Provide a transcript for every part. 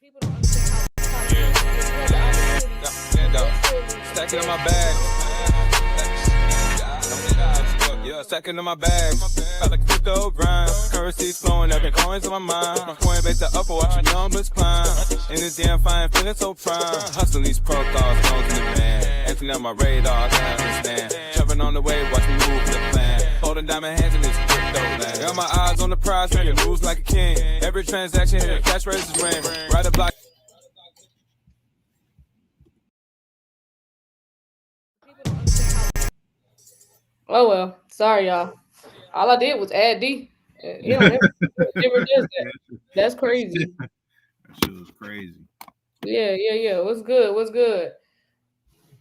People don't understand how Stacking in my bag. Yeah, stacking in my bag. I like crypto grind. Currency's flowing, every coins on my mind. My coin base the upper, watch your numbers climb. In this damn fine, feeling so prime. Hustling these protocols, phones in the van. Emptying out my radar, I can't understand. Trapping on the way, watch me move the plan. Holding diamond hands in this crypto land. Got my eyes on the prize, making moves like a king. Every transaction hit a cash register ring. Ride a block. Oh well, sorry y'all. All I did was add D. You know, never does that. That's crazy. That shit was crazy. Yeah. What's good? What's good?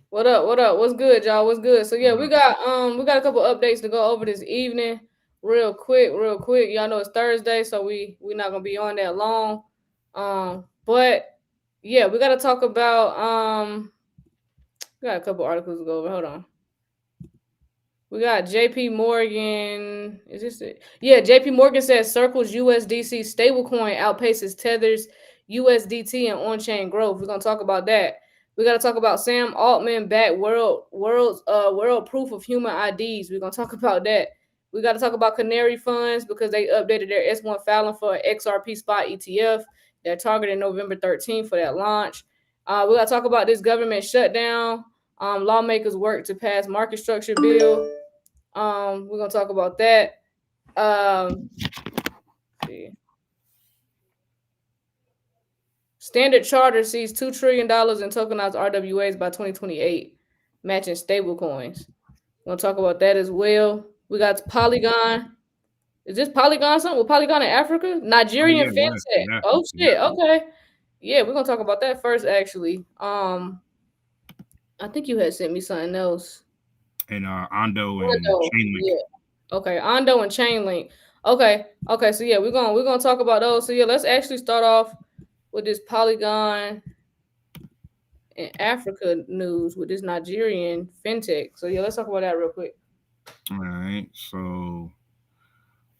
What up? What up? What's good, y'all? What's good? So yeah, we got a couple updates to go over this evening, real quick. Y'all know it's Thursday, so we're not gonna be on that long. But yeah, we gotta talk about we got a couple articles to go over. Hold on. We got JP Morgan. Is this it? Yeah, JP Morgan says Circle's USDC stablecoin outpaces Tether's USDT and on-chain growth. We're gonna talk about that. We gotta talk about Sam Altman back world proof of human IDs. We're gonna talk about that. We gotta talk about Canary Funds because they updated their S1 filing for XRP spot ETF. They're targeting November 13th for that launch. We gotta talk about this government shutdown. Lawmakers work to pass market structure bill. We're gonna talk about that. See. Standard Charter sees $2 trillion in tokenized RWAs by 2028, matching stable coins. We're gonna talk about that as well. We got Polygon. Is this Polygon something? With Polygon in Africa? Nigerian fintech. Yeah. Oh shit. Okay. Yeah, we're gonna talk about that first actually. I think you had sent me something else. And Ondo and Chainlink. Yeah. Okay, Ondo and Chainlink. Okay. So yeah, we're gonna talk about those. So yeah, let's actually start off with this Polygon in Africa news with this Nigerian fintech. So yeah, let's talk about that real quick. All right. So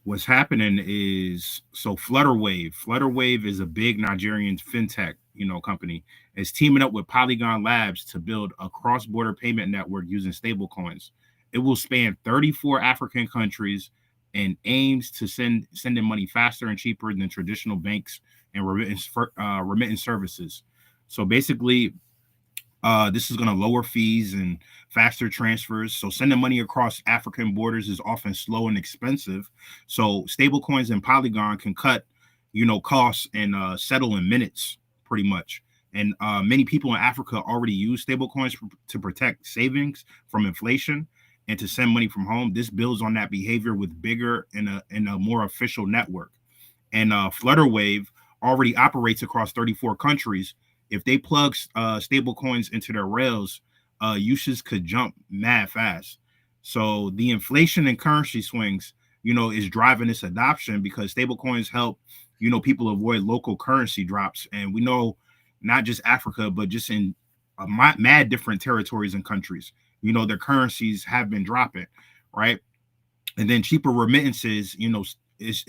what's happening is Flutterwave is a big Nigerian fintech, company. It's teaming up with Polygon Labs to build a cross-border payment network using stablecoins. It will span 34 African countries and aims to send in money faster and cheaper than traditional banks and remittance services. So basically, this is going to lower fees and faster transfers. So sending money across African borders is often slow and expensive. So stablecoins and Polygon can cut, costs and settle in minutes, pretty much. And many people in Africa already use stablecoins to protect savings from inflation and to send money from home. This builds on that behavior with bigger and a more official network. And Flutterwave already operates across 34 countries. If they plug stable coins into their rails, usage could jump mad fast. So the inflation and currency swings, is driving this adoption because stable coins help, people avoid local currency drops. And we know not just Africa, but just in mad different territories and countries, their currencies have been dropping, right? And then cheaper remittances,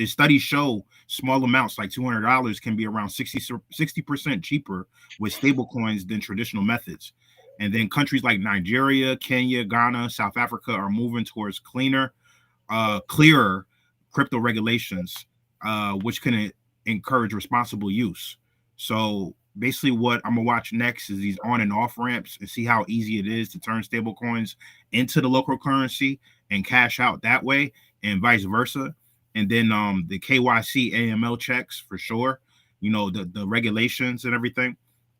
studies show small amounts like $200 can be around 60% cheaper with stable coins than traditional methods. And then countries like Nigeria, Kenya, Ghana, South Africa are moving towards clearer crypto regulations, which can encourage responsible use. So basically what I'm gonna watch next is these on and off ramps and see how easy it is to turn stable coins into the local currency and cash out that way and vice versa. And then the KYC AML checks for sure, the regulations and everything.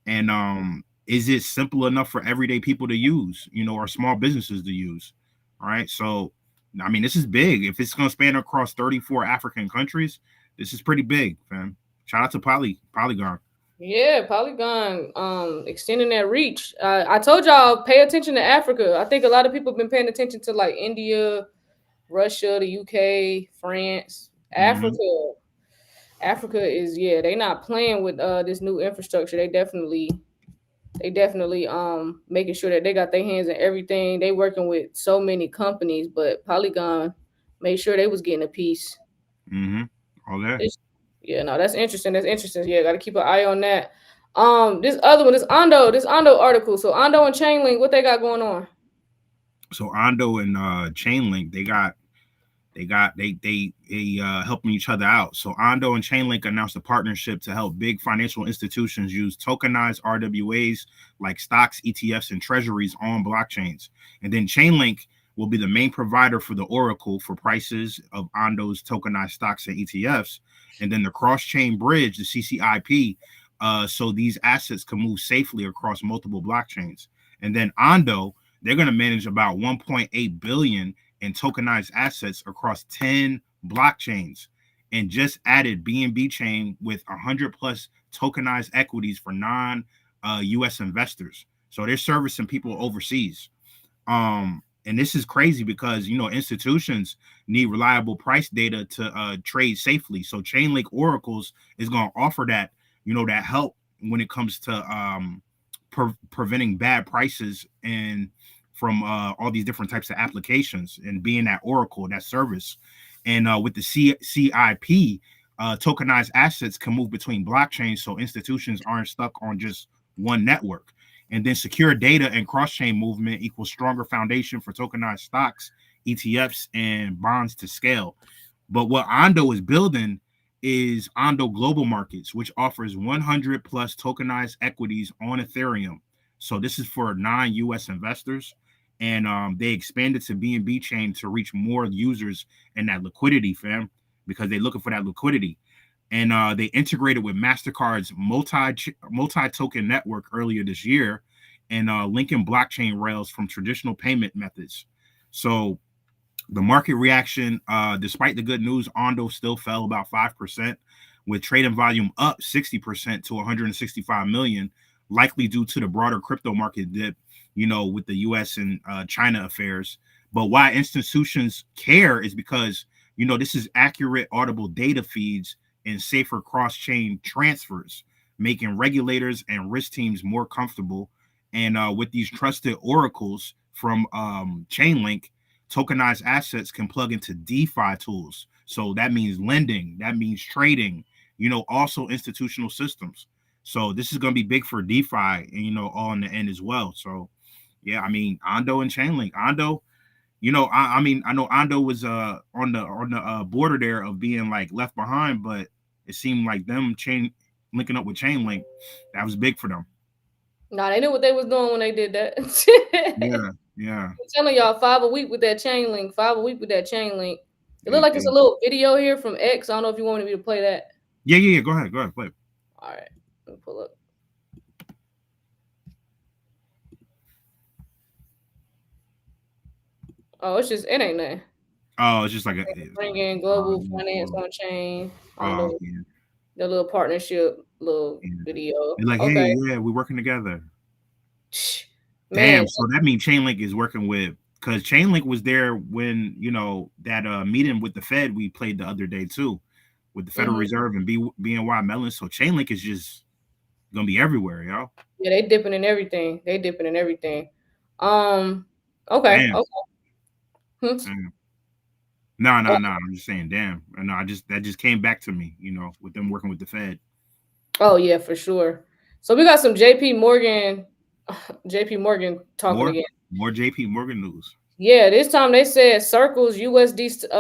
And is it simple enough for everyday people to use, or small businesses to use? All right. So, I mean, this is big. If it's going to span across 34 African countries, this is pretty big, fam. Shout out to Polygon. Yeah, Polygon extending that reach. I told y'all pay attention to Africa. I think a lot of people have been paying attention to like India, Russia, the UK, France, Africa. Africa is they not playing with this new infrastructure. They definitely making sure that they got their hands in everything. They working with so many companies, but Polygon made sure they was getting a piece. All that. Yeah, no, that's interesting. That's interesting. Yeah, got to keep an eye on that. This other one, this Ondo article. So Ondo and Chainlink, what they got going on? So Ondo and Chainlink, they helping each other out. So Ondo and Chainlink announced a partnership to help big financial institutions use tokenized RWAs like stocks, ETFs, and treasuries on blockchains. And then Chainlink will be the main provider for the oracle for prices of Ondo's tokenized stocks and ETFs. And then the cross-chain bridge, the CCIP, so these assets can move safely across multiple blockchains. And then Ondo, they're going to manage about 1.8 billion and tokenized assets across 10 blockchains, and just added BNB chain with 100 plus tokenized equities for non-US investors. So they're servicing people overseas. And this is crazy because, you know, institutions need reliable price data to trade safely. So Chainlink Oracles is going to offer that, you know, that help when it comes to preventing bad prices and from all these different types of applications, and being that oracle, that service. And with the CIP, tokenized assets can move between blockchains, so institutions aren't stuck on just one network. And then secure data and cross-chain movement equals stronger foundation for tokenized stocks, ETFs, and bonds to scale. But what Ondo is building is Ondo Global Markets, which offers 100 plus tokenized equities on Ethereum. So this is for non-US investors. And they expanded to BNB chain to reach more users and that liquidity, fam, because they're looking for that liquidity. And they integrated with MasterCard's multi-token network earlier this year, and linking blockchain rails from traditional payment methods. So the market reaction, despite the good news, Ondo still fell about 5%, with trading volume up 60% to 165 million, likely due to the broader crypto market dip, you know, with the US and China affairs. But why institutions care is because, you know, this is accurate, audible data feeds and safer cross-chain transfers, making regulators and risk teams more comfortable. And with these trusted oracles from Chainlink, tokenized assets can plug into DeFi tools. So that means lending, that means trading, you know, also institutional systems. So this is going to be big for DeFi and, you know, all in the end as well. So, yeah, I mean, Ondo and Chainlink. Ondo, you know, I mean, I know Ondo was on the border there of being like left behind, but it seemed like them linking up with Chainlink, that was big for them. Nah, they knew what they was doing when they did that. Yeah, yeah. I'm telling y'all, 5 a week with that Chainlink, 5 a week with that Chainlink. It looked Hey, like it's a little video here from X. I don't know if you wanted me to play that. yeah. Go ahead, play. All right, let me pull up. Oh, it ain't nothing. Oh, it's just like Bring in global finance on chain on the little partnership little video. They're like, okay. Hey, yeah, we're working together. Man. Damn, so that means Chainlink is working with, because Chainlink was there when, you know, that meeting with the Fed we played the other day too, with the Federal Reserve and BNY Mellon. So Chainlink is just gonna be everywhere, yo. Yeah, they dipping in everything. Okay. Damn. Okay. No. I'm just saying, damn. No, that just came back to me, you know, with them working with the Fed. Oh yeah, for sure. So we got some JP Morgan talking again. More JP Morgan news. Yeah, this time they said Circle's USDC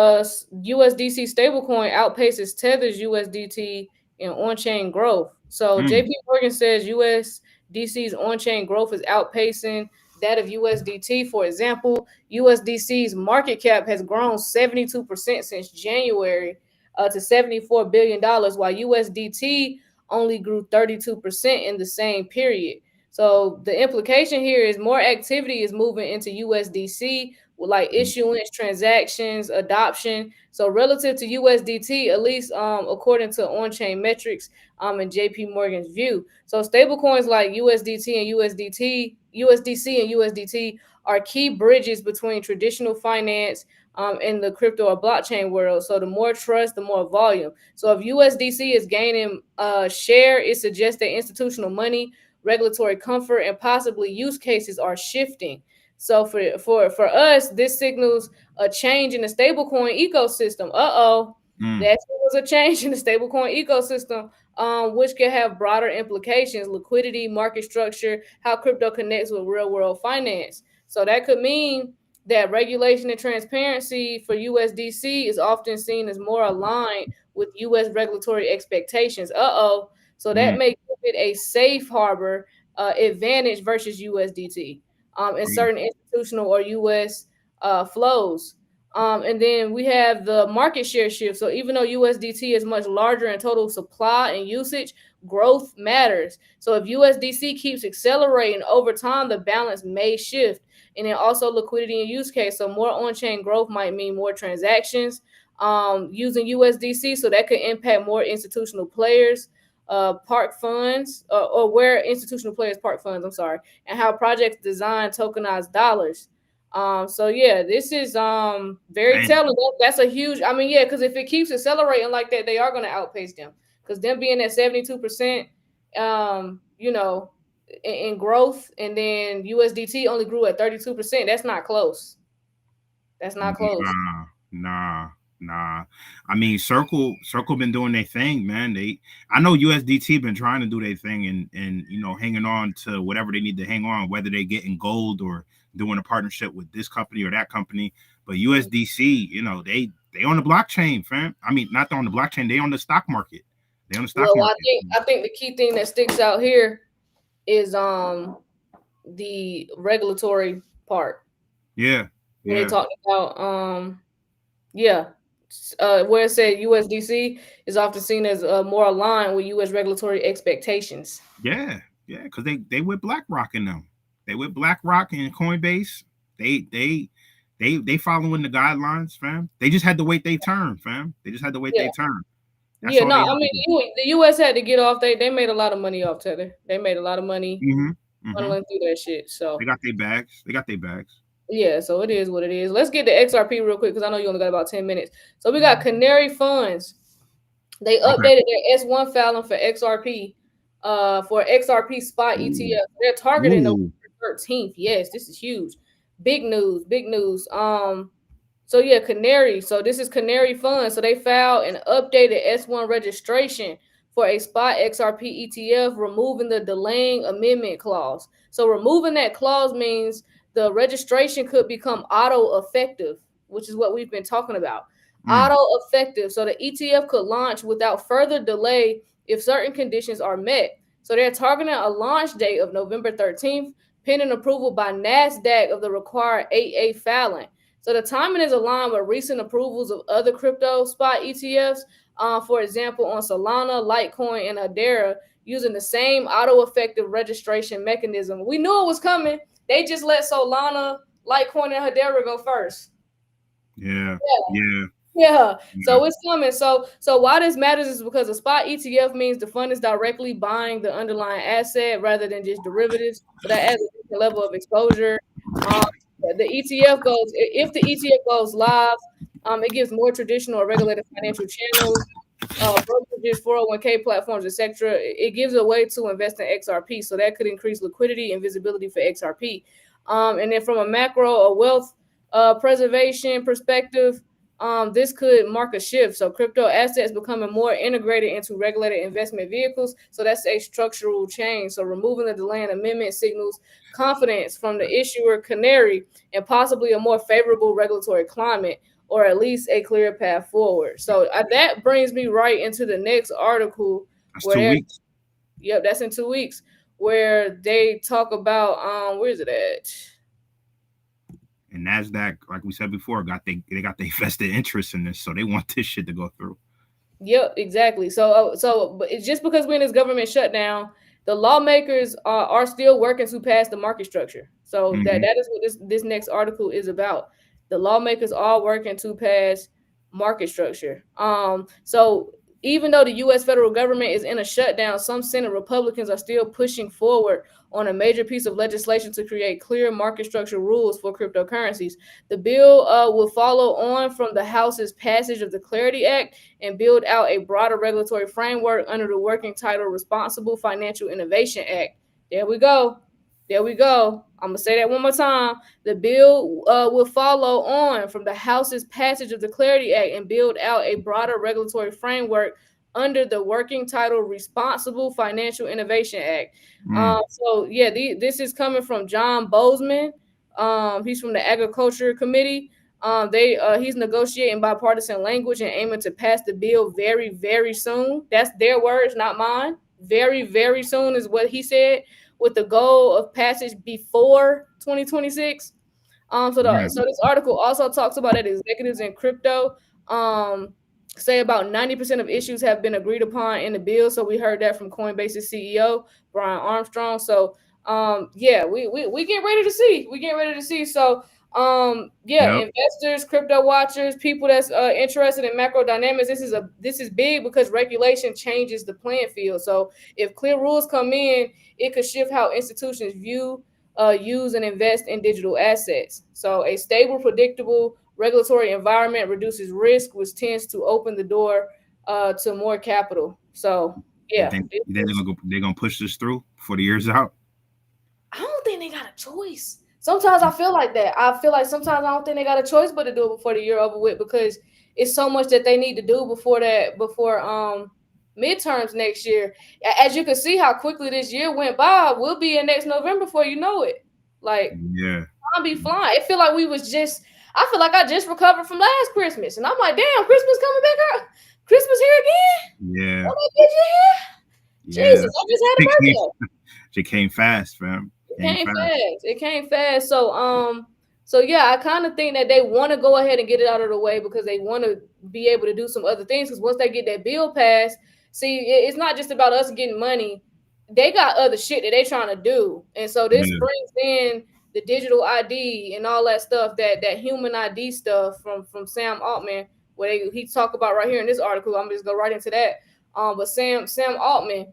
stablecoin outpaces Tether's USDT in on-chain growth. So JP Morgan says USDC's on-chain growth is outpacing that of USDT. For example, USDC's market cap has grown 72% since January to $74 billion, while USDT only grew 32% in the same period. So the implication here is more activity is moving into USDC with like issuance, transactions, adoption. So relative to USDT, at least according to on-chain metrics in JP Morgan's view. So stablecoins like USDC and USDC and USDT are key bridges between traditional finance in the crypto or blockchain world. So the more trust, the more volume. So if USDC is gaining share, it suggests that institutional money, regulatory comfort, and possibly use cases are shifting. So for us, this signals a change in the stablecoin ecosystem. That was a change in the stablecoin ecosystem, which can have broader implications: liquidity, market structure, how crypto connects with real world finance. So that could mean that regulation and transparency for USDC is often seen as more aligned with US regulatory expectations. So that Mm. may give it a safe harbor advantage versus USDT in certain institutional or US flows. And then we have the market share shift. So even though USDT is much larger in total supply and usage, growth matters. So if USDC keeps accelerating over time, the balance may shift. And then also liquidity and use case. So more on-chain growth might mean more transactions using USDC. So that could impact more institutional players, park funds, or where institutional players park funds, I'm sorry, and how projects design tokenized dollars. So yeah, this is very Damn. telling. That's a huge. I mean, yeah, because if it keeps accelerating like that, they are going to outpace them. Because them being at 72%, you know, in growth, and then USDT only grew at 32%. That's not close. That's not close. Nah. I mean, Circle been doing their thing, man. I know USDT been trying to do their thing and hanging on to whatever they need to hang on, whether they getting gold or doing a partnership with this company or that company. But USDC, they on the blockchain, fam. I mean, not on the blockchain, they on the stock market. They on the stock Well, market. I think the key thing that sticks out here is the regulatory part. Yeah. When they talked about where it said USDC is often seen as more aligned with US regulatory expectations. Yeah, because they with BlackRock in them. They with BlackRock and Coinbase. They following the guidelines, fam. They just had to wait their turn, fam. They just had to wait their turn. That's all No, they I mean the US had to get off. They made a lot of money off Tether. They made a lot of money funneling through that shit. So they got their bags. Yeah, so it is what it is. Let's get the XRP real quick because I know you only got about 10 minutes. So we got Canary Funds. They updated their S1 filing for XRP, for XRP spot ETF. They're targeting November 13th. Yes, this is huge. Big news, big news. So yeah, Canary. So this is Canary Funds. So they filed an updated S1 registration for a spot XRP ETF, removing the delaying amendment clause. So removing that clause means the registration could become auto effective, which is what we've been talking about. Auto effective. So the ETF could launch without further delay if certain conditions are met. So they're targeting a launch date of November 13th, pending approval by NASDAQ of the required 8A filing. So the timing is aligned with recent approvals of other crypto spot ETFs, for example, on Solana, Litecoin, and Hedera, using the same auto-effective registration mechanism. We knew it was coming. They just let Solana, Litecoin, and Hedera go first. Yeah. So it's coming. So why this matters is because a spot ETF means the fund is directly buying the underlying asset rather than just derivatives. So that adds a different level of exposure. The ETF goes, if the ETF goes live, it gives more traditional or regulated financial channels, brokerages, 401k platforms, etc. It gives a way to invest in XRP, so that could increase liquidity and visibility for XRP. And then from a macro or wealth preservation perspective, this could mark a shift. So crypto assets becoming more integrated into regulated investment vehicles. So that's a structural change. So removing the delaying amendment signals confidence from the issuer Canary and possibly a more favorable regulatory climate, or at least a clear path forward. So that brings me right into the next article. That's 2 weeks. Yep, that's in 2 weeks, where they talk about where is it at? And NASDAQ, like we said before, they got their vested interest in this, so they want this shit to go through. Yep, exactly. So but it's just because we're in this government shutdown, the lawmakers are still working to pass the market structure. So that is what this next article is about. The lawmakers are working to pass market structure. So even though the U.S. federal government is in a shutdown, some Senate Republicans are still pushing forward on a major piece of legislation to create clear market structure rules for cryptocurrencies. The bill will follow on from the House's passage of the Clarity Act and build out a broader regulatory framework under the working title Responsible Financial Innovation Act. There we go. There we go. I'm gonna say that one more time. The bill will follow on from the House's passage of the Clarity Act and build out a broader regulatory framework under the working title Responsible Financial Innovation Act. So yeah, this is coming from John Bozeman. He's from the Agriculture Committee. He's negotiating bipartisan language and aiming to pass the bill very, very soon. That's their words, not mine. Very, very soon is what he said, with the goal of passage before 2026. So this article also talks about that executives in crypto say about 90% of issues have been agreed upon in the bill. So we heard that from Coinbase's CEO Brian Armstrong. So yeah, we get ready to see. We get ready to see. So yeah, Yep. investors, crypto watchers, people that's interested in macro dynamics, this is big because regulation changes the playing field. So if clear rules come in, it could shift how institutions view, use, and invest in digital assets. So a stable, predictable regulatory environment reduces risk, which tends to open the door to more capital. So You yeah, think they're gonna push this through before the year's out? I don't think they got a choice. Sometimes I feel like that. I feel like sometimes I don't think they got a choice but to do it before the year over with, because it's so much that they need to do before midterms next year. As you can see how quickly this year went by, we'll be in next November before you know it. Like, Yeah. I'll be flying. It feel like I feel like I just recovered from last Christmas. And I'm like, damn, Christmas coming back up. Christmas here again? Yeah. Oh, that bitch here? Yeah. Jesus, I just had a birthday. It came fast, fam. It came fast. It came fast. So yeah, I kind of think that they want to go ahead and get it out of the way because they want to be able to do some other things. Because once they get that bill passed, see, it's not just about us getting money. They got other shit that they trying to do, and so this Yeah. brings in the digital ID and all that stuff, that human ID stuff from Sam Altman, where he talk about right here in this article. I'm just go right into that. But Sam Altman,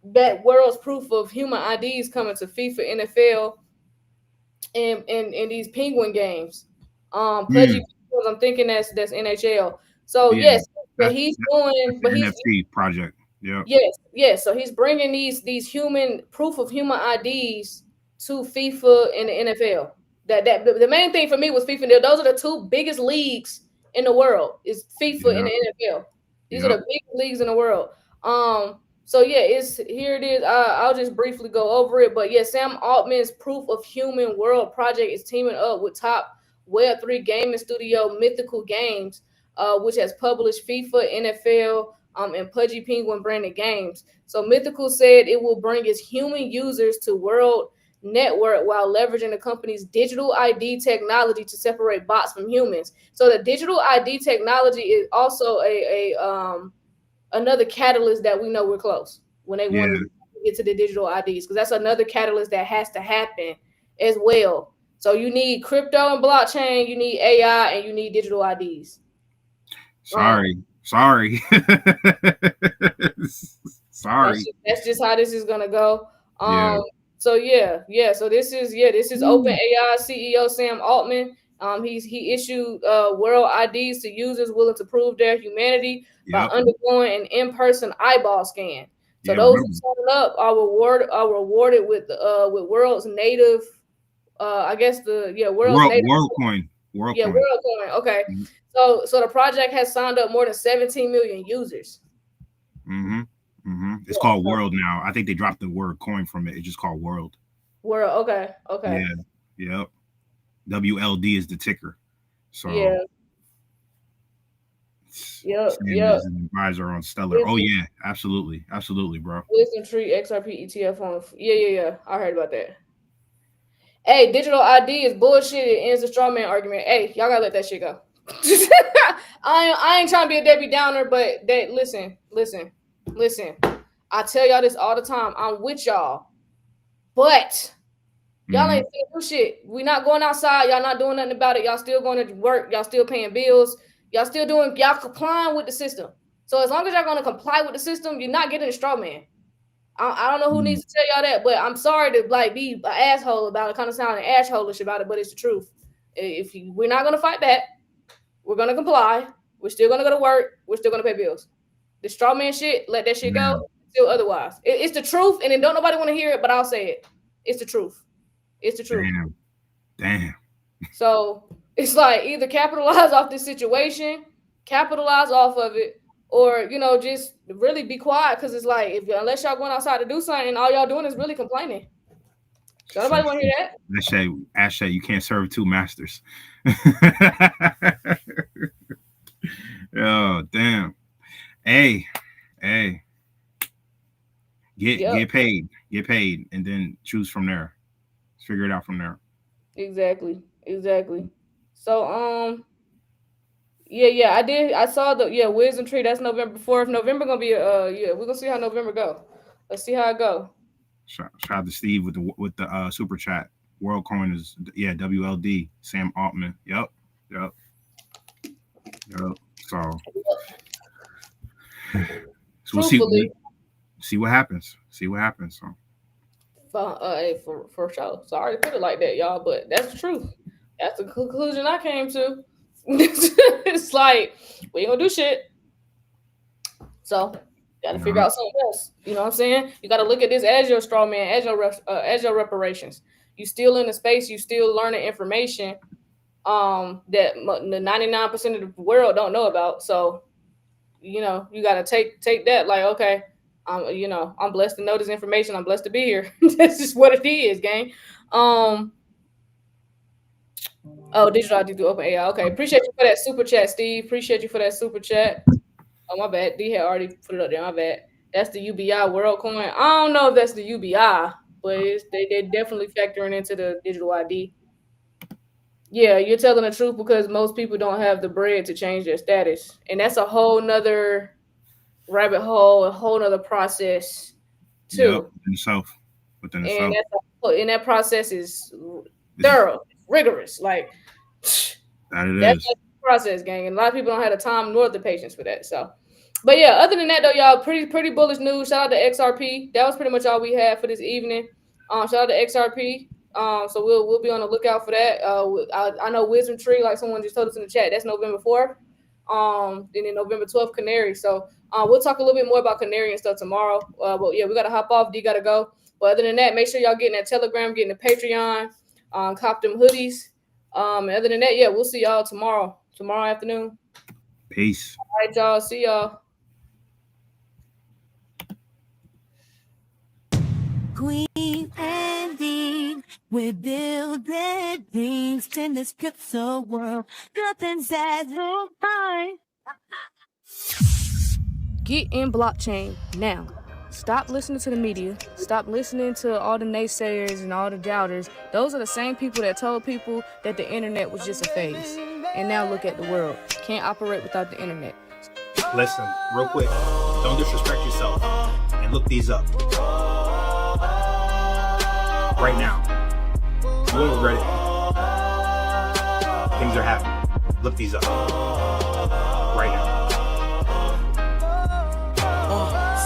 that world's proof of human IDs coming to FIFA, NFL, and these Penguin games. Pudgy Penguins, I'm thinking that's NHL. So Yeah. yes, but That's, he's that's doing, the but he's NFT project. Yep. yes. So he's bringing these human proof of human IDs to FIFA and the NFL. That the main thing for me was FIFA. Those are the two biggest leagues in the world, is FIFA and Yep. the NFL. These are Yep. the biggest leagues in the world. So yeah, it's here it is. I'll just briefly go over it. But yeah, Sam Altman's Proof of Human World project is teaming up with top Web3 gaming studio Mythical Games, which has published FIFA, NFL, and Pudgy Penguin branded games. So Mythical said it will bring its human users to World Network while leveraging the company's digital ID technology to separate bots from humans. So the digital ID technology is also a another catalyst that we know we're close when they want Yeah. to get to the digital IDs, because that's another catalyst that has to happen as well. So you need crypto and blockchain, you need AI, and you need digital IDs. Sorry. Sorry. Sorry. That's just how this is gonna go. Yeah. So so this is Open AI CEO Sam Altman. He issued world IDs to users willing to prove their humanity by Yep. undergoing an in-person eyeball scan. So Yeah. those who Remember. sign up are rewarded with world's native, I guess world's native. World coin. World Yeah, coin. world coin. Okay. Mhm. So the project has signed up more than 17 million users. Mm-hmm. Mm-hmm. It's Yeah, called so World now. I think they dropped the word coin from it. It's just called World. world. Okay. Yeah. Yep. WLD is the ticker. So Yeah. Sam Yep. is an advisor on Stellar. Oh yeah, absolutely, absolutely, bro. Wisdom Tree XRP ETF on. Yeah. I heard about that. Hey, digital ID is bullshit. It ends the straw man argument. Hey, y'all gotta let that shit go. I ain't trying to be a Debbie Downer, but listen. I tell y'all this all the time. I'm with y'all, but y'all ain't saying no shit. We not going outside. Y'all not doing nothing about it. Y'all still going to work. Y'all still paying bills. Y'all complying with the system. So as long as y'all going to comply with the system, you're not getting a straw man. I don't know who needs to tell y'all that, but I'm sorry to be an asshole about it, kind of sounding asshole-ish about it, but it's the truth. We're not going to fight back. We're going to comply. We're still going to go to work. We're still going to pay bills. The straw man shit, let that shit go. Still otherwise. It's the truth, and then don't nobody want to hear it, but I'll say it. It's the truth. It's the truth. Damn. So it's like either capitalize off this situation, capitalize off of it, or just really be quiet, because it's like unless y'all going outside to do something, all y'all doing is really complaining. So nobody want to hear that. Ashay, you can't serve two masters. Oh, damn. Hey. Get paid, and then choose from there. Figure it out from there. Exactly. So I saw the Wisdom Tree. That's November 4th. November gonna be we're gonna see how November go. Let's see how it go. Shout out to Steve with the super chat. WorldCoin is WLD. Sam Altman. Yep. So we'll see what happens. So for sure. Sorry to put it like that, y'all, but that's the truth. That's the conclusion I came to. It's like we ain't gonna do shit. So gotta figure out something else. You know what I'm saying? You gotta look at this as your straw man, as your reparations. You still in the space, you still learning information that the 99% of the world don't know about. So you gotta take that like, okay, I'm blessed to know this information. I'm blessed to be here. That's just what it is, gang. Digital ID through Open AI. Okay, appreciate you for that super chat, Steve. Appreciate you for that super chat. Oh, my bad. D had already put it up there. My bad. That's the UBI WorldCoin. I don't know if that's the UBI, but they're definitely factoring into the digital ID. Yeah, you're telling the truth, because most people don't have the bread to change their status. And that's a whole nother rabbit hole, a whole nother process too. Within itself. And that process is thorough, rigorous. Like that's the process, gang. And a lot of people don't have the time nor the patience for that. So, but yeah, other than that though, y'all, pretty bullish news. Shout out to XRP. That was pretty much all we had for this evening. Shout out to XRP. So we'll be on the lookout for that. I know Wisdom Tree, like someone just told us in the chat, that's November 4th. Then in November 12th, Canary. So we'll talk a little bit more about Canary and stuff tomorrow. But yeah, we gotta hop off. D gotta go. But other than that, make sure y'all getting that Telegram, getting the Patreon, cop them hoodies. And other than that, yeah, we'll see y'all tomorrow afternoon. Peace. All right, y'all. See y'all. Kween and Dean, we build great things in this crypto world. Nothing's as fine. Get in blockchain now. Stop listening to the media. Stop listening to all the naysayers and all the doubters. Those are the same people that told people that the internet was just a phase. And now look at the world. Can't operate without the internet. Listen, real quick. Don't disrespect yourself. And look these up. Right now. You won't regret it. Things are happening. Look these up. Right now.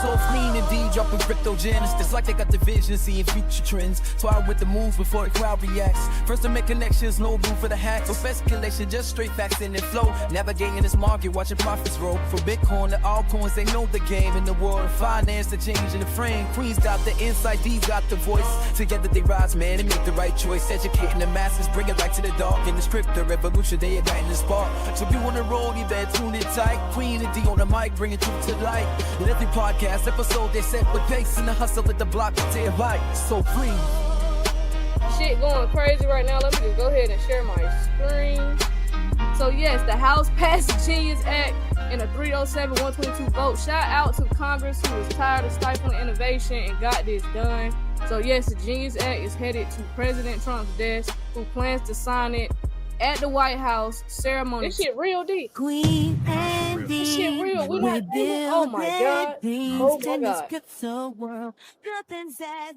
So clean indeed, dropping crypto gems. It's like they got the vision, seeing future trends. So I with the moves before the crowd reacts. First to make connections, no room for the hacks. No speculation, just straight facts in and flow. Navigating this market, watching profits roll. From Bitcoin to altcoins, they know the game. In the world of finance, the change in the frame. Queen's got the insight, D's got the voice. Together they rise, man, and make the right choice. Educating the masses, bring it back to the dark. In this crypto revolution, they igniting the spark. So if you on the road, you better tune in tight. Queen and D on the mic, bringing truth to light. In every podcast episode, they set with pace and the hustle at the block to their light. So free. Shit going crazy right now. Let me just go ahead and share my screen. So yes, the House passed the Genius Act in a 307-122 vote. Shout out to Congress, who was tired of stifling innovation and got this done. So yes, the Genius Act is headed to President Trump's desk, who plans to sign it at the White House ceremony. This shit real deep. Kween and Dean, this shit real. we not. Oh my god. Oh my god. World. Nothing's as